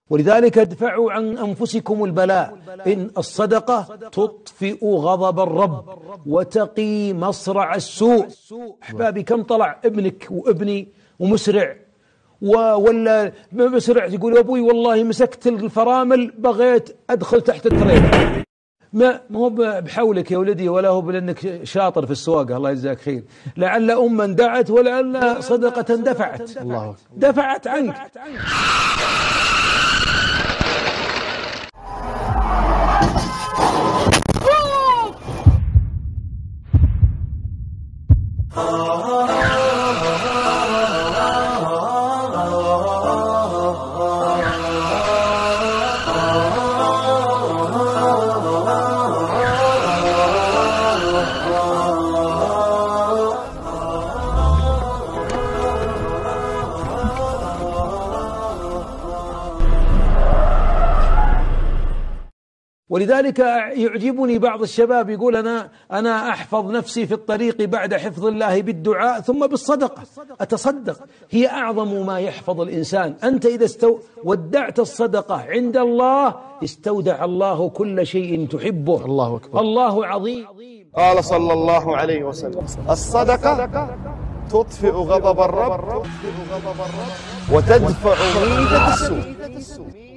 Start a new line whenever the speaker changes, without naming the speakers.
ولذلك ادفعوا عن أنفسكم البلاء، إن الصدقة تطفئ غضب الرب وتقي مصرع السوء. أحبابي، كم طلع ابنك وابني ومسرع ولا مسرع يقول أبوي والله مسكت الفرامل بغيت أدخل تحت التريلا. ما هو بحولك يا ولدي، ولا هو بأنك شاطر في السواقة، الله يجزاك خير. لعل أما دعت ولعل صدقة دفعت عنك. ولذلك يعجبني بعض الشباب يقول أنا أحفظ نفسي في الطريق بعد حفظ الله بالدعاء ثم بالصدقة. أتصدق، هي أعظم ما يحفظ الإنسان. أنت إذا ودعت الصدقة عند الله استودع الله كل شيء تحبه.
الله أكبر،
الله عظيم.
قال صلى الله عليه وسلم: الصدقة تطفئ غضب الرب وتدفع ميتة السوء.